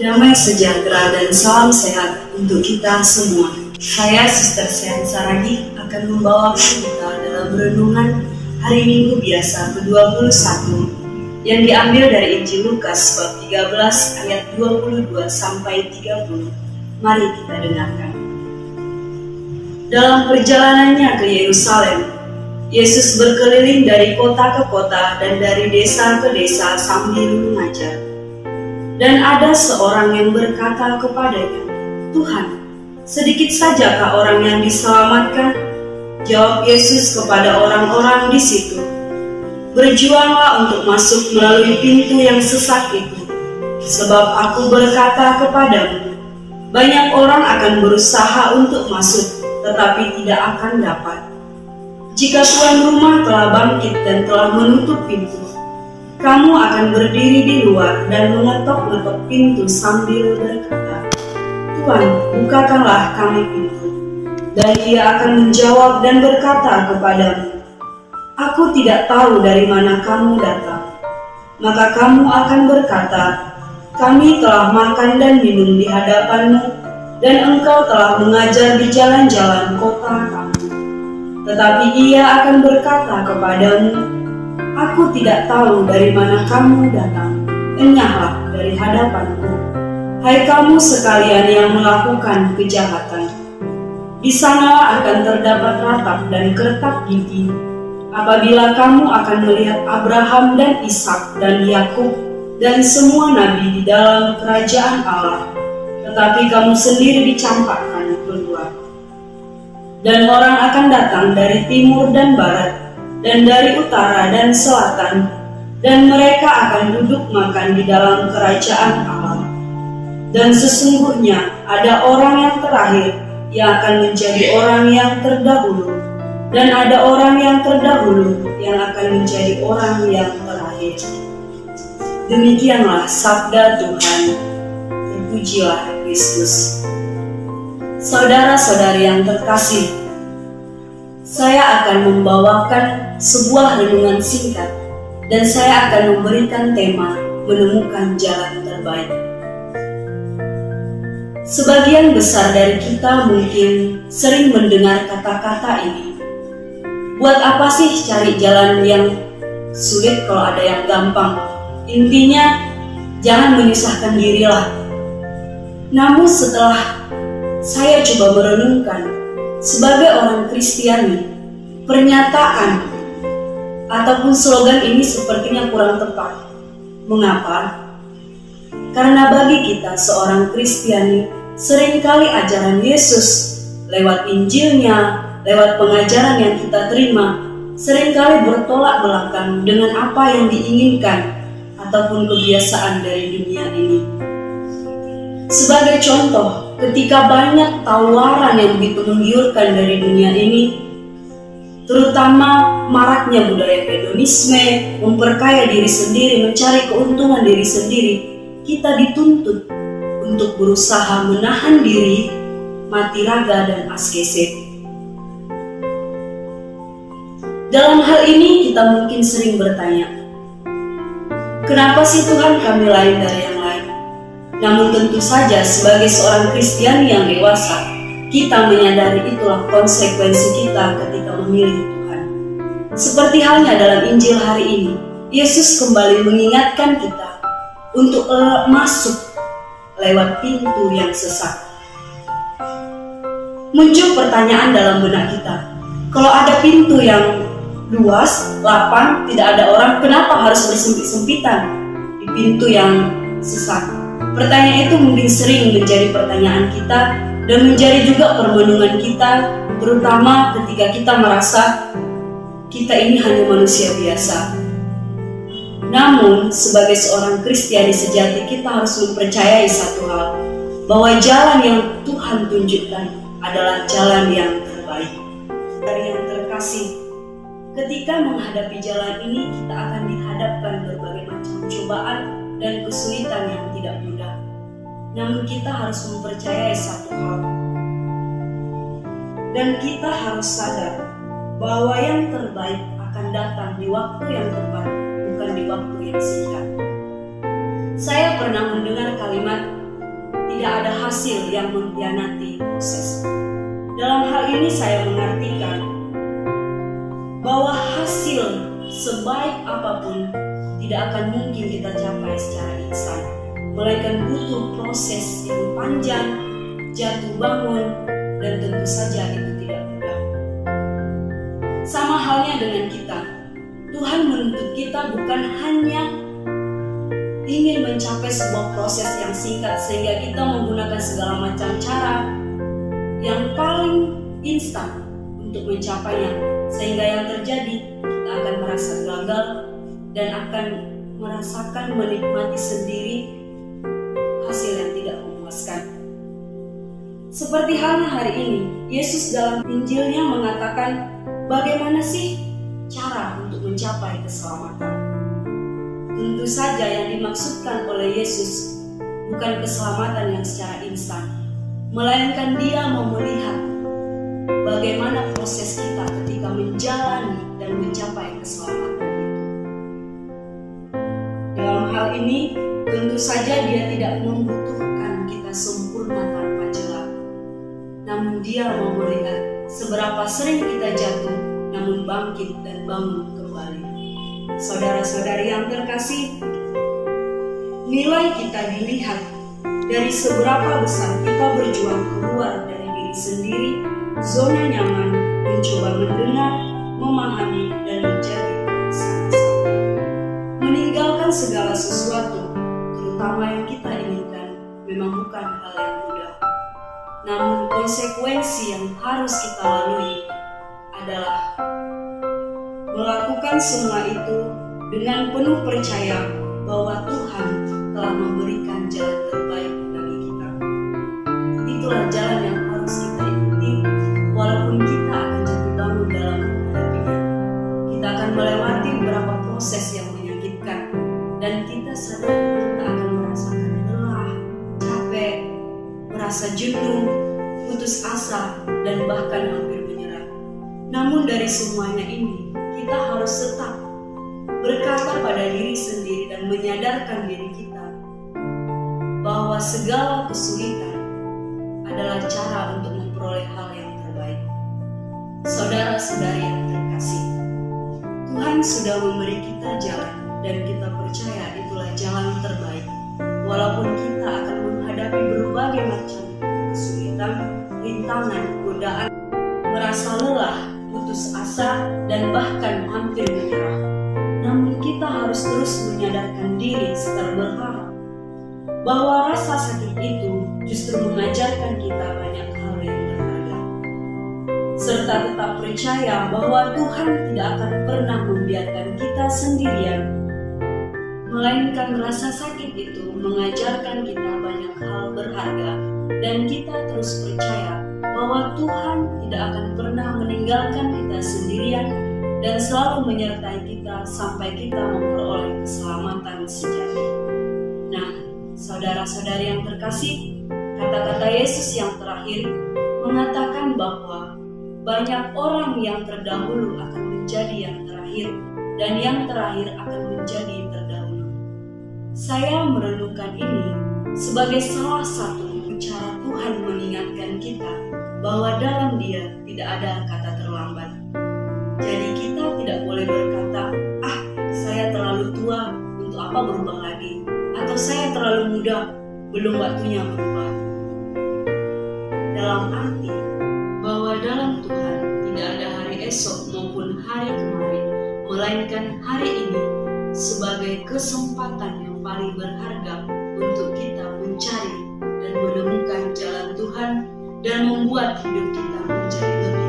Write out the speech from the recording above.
Damai sejahtera dan salam sehat untuk kita semua. Saya Sister Sean Saragi akan membawakan kita dalam renungan hari Minggu biasa ke-21 yang diambil dari Injil Lukas bab 13 ayat 22 sampai 30. Mari kita dengarkan. Dalam perjalanannya ke Yerusalem, Yesus berkeliling dari kota ke kota dan dari desa ke desa sambil mengajar. Dan ada seorang yang berkata kepadanya, "Tuhan, sedikit sajakah orang yang diselamatkan?" Jawab Yesus kepada orang-orang di situ, "Berjuanglah untuk masuk melalui pintu yang sesak itu, sebab aku berkata kepadamu, banyak orang akan berusaha untuk masuk, tetapi tidak akan dapat. Jika tuan rumah telah bangkit dan telah menutup pintu, kamu akan berdiri di luar dan mengetok-ngetok pintu sambil berkata, 'Tuan, bukakanlah kami pintu.' Dan ia akan menjawab dan berkata kepadamu, 'Aku tidak tahu dari mana kamu datang.' Maka kamu akan berkata, 'Kami telah makan dan minum di hadapanmu, dan engkau telah mengajar di jalan-jalan kota kami.' Tetapi ia akan berkata kepadamu, 'Aku tidak tahu dari mana kamu datang. Enyahlah dari hadapanku, hai kamu sekalian yang melakukan kejahatan.' Di sanalah akan terdapat ratap dan kertak gigi, apabila kamu akan melihat Abraham dan Ishak dan Yakub dan semua nabi di dalam kerajaan Allah, tetapi kamu sendiri dicampakkan keluar. Dan orang akan datang dari timur dan barat, dan dari utara dan selatan, dan mereka akan duduk makan di dalam kerajaan Allah. Dan sesungguhnya ada orang yang terakhir yang akan menjadi orang yang terdahulu, dan ada orang yang terdahulu yang akan menjadi orang yang terakhir." Demikianlah sabda Tuhan. Terpujilah Kristus. Saudara-saudari yang terkasih, saya akan membawakan sebuah renungan singkat, dan saya akan memberikan tema menemukan jalan terbaik. Sebagian besar dari kita mungkin sering mendengar kata-kata ini. Buat apa sih cari jalan yang sulit kalau ada yang gampang? Intinya, jangan menyusahkan dirilah. Namun setelah saya coba merenungkan, sebagai orang Kristiani, pernyataan ataupun slogan ini sepertinya kurang tepat. Mengapa? Karena bagi kita seorang Kristiani, seringkali ajaran Yesus lewat Injilnya, lewat pengajaran yang kita terima, seringkali bertolak belakang dengan apa yang diinginkan ataupun kebiasaan dari dunia ini. Sebagai contoh, ketika banyak tawaran yang begitu menggiurkan dari dunia ini, terutama maraknya budaya hedonisme, memperkaya diri sendiri, mencari keuntungan diri sendiri, kita dituntut untuk berusaha menahan diri, mati raga dan askese. Dalam hal ini kita mungkin sering bertanya, kenapa sih Tuhan kami lain dari yang lain? Namun tentu saja sebagai seorang Kristiani yang dewasa, kita menyadari itulah konsekuensi kita ketika memilih Tuhan. Seperti halnya dalam Injil hari ini, Yesus kembali mengingatkan kita untuk masuk lewat pintu yang sesak. Muncul pertanyaan dalam benak kita, kalau ada pintu yang luas, lapang, tidak ada orang, kenapa harus bersempit-sempitan di pintu yang sesak? Pertanyaan itu mungkin sering menjadi pertanyaan kita dan menjadi juga permenungan kita, terutama ketika kita merasa kita ini hanya manusia biasa. Namun, sebagai seorang Kristiani sejati, kita harus mempercayai satu hal, bahwa jalan yang Tuhan tunjukkan adalah jalan yang terbaik. Dari yang terkasih, ketika menghadapi jalan ini, kita akan dihadapkan berbagai macam cobaan dan kesulitan yang tidak mudah. Namun kita harus mempercayai satu hal, dan kita harus sadar bahwa yang terbaik akan datang di waktu yang tepat, bukan di waktu yang singkat. Saya pernah mendengar kalimat, tidak ada hasil yang mengkhianati proses. Dalam hal ini saya mengartikan bahwa hasil sebaik apapun tidak akan mungkin kita capai secara instan, melainkan butuh proses yang panjang, jatuh bangun, dan tentu saja itu tidak mudah. Sama halnya dengan kita, Tuhan menuntut kita bukan hanya ingin mencapai sebuah proses yang singkat sehingga kita menggunakan segala macam cara yang paling instan untuk mencapainya, sehingga yang terjadi kita akan merasa gagal dan akan merasakan menikmati sendiri hasil yang tidak memuaskan. Seperti halnya hari ini, Yesus dalam Injilnya mengatakan bagaimana sih cara untuk mencapai keselamatan. Tentu saja yang dimaksudkan oleh Yesus bukan keselamatan yang secara instan, melainkan Dia mau melihat bagaimana proses kita ketika menjalani dan mencapai keselamatan itu. Dalam hal ini, tentu saja Dia tidak membutuhkan kita sempurna tanpa celah. Namun Dia mau melihat seberapa sering kita jatuh, namun bangkit dan bangun kembali. Saudara-saudari yang terkasih, nilai kita dilihat dari seberapa besar kita berjuang keluar dari diri sendiri, zona nyaman, mencoba mendengar, memahami, dan menjadi sama-sama. Meninggalkan segala sesuatu, terutama yang kita inginkan, memang bukan hal yang mudah. Namun konsekuensi yang harus kita lalui adalah melakukan semua itu dengan penuh percaya bahwa Tuhan telah memberikan jalan terbaik bagi kita. Itulah jalan yang harus kita ikuti, walaupun kita akan jatuh bangun dalam menghadapinya. Kita akan melewati beberapa proses yang menyakitkan, dan kita sadar kita akan merasakan lelah, capek, merasa jenuh, putus asa, dan bahkan hampir menyerah. Namun dari semuanya ini, kita harus tetap berkata pada diri sendiri dan menyadarkan diri kita bahwa segala kesulitan adalah cara untuk memperoleh hal yang terbaik. Saudara-saudari yang terkasih, Tuhan sudah memberi kita jalan dan kita percaya itulah jalan terbaik. Walaupun kita akan menghadapi berbagai macam kesulitan, rintangan, godaan, merasa lelah, putus asa, dan bahkan hampir menyerah. Namun kita harus terus menyadarkan diri serta berharap bahwa rasa sakit itu justru mengajarkan kita banyak hal yang berharga. Serta tetap percaya bahwa Tuhan tidak akan pernah membiarkan kita sendirian, melainkan rasa sakit itu mengajarkan kita banyak hal berharga, dan kita terus percaya bahwa Tuhan tidak akan pernah meninggalkan kita sendirian dan selalu menyertai kita sampai kita memperoleh keselamatan sejati. Nah, saudara-saudari yang terkasih, kata-kata Yesus yang terakhir mengatakan bahwa banyak orang yang terdahulu akan menjadi yang terakhir, dan yang terakhir akan menjadi terdahulu. Saya merenungkan ini sebagai salah satu cara Tuhan mengingatkan kita bahwa dalam Dia tidak ada kata terlambat. Jadi kita tidak boleh berkata, saya terlalu tua, untuk apa berubah lagi? Atau saya terlalu muda, belum waktunya berubah. Dalam arti bahwa dalam Tuhan tidak ada hari esok maupun hari kemarin, melainkan hari ini sebagai kesempatan yang paling berharga untuk kita mencari dan menemukan jalan Tuhan dan membuat hidup kita menjadi lebih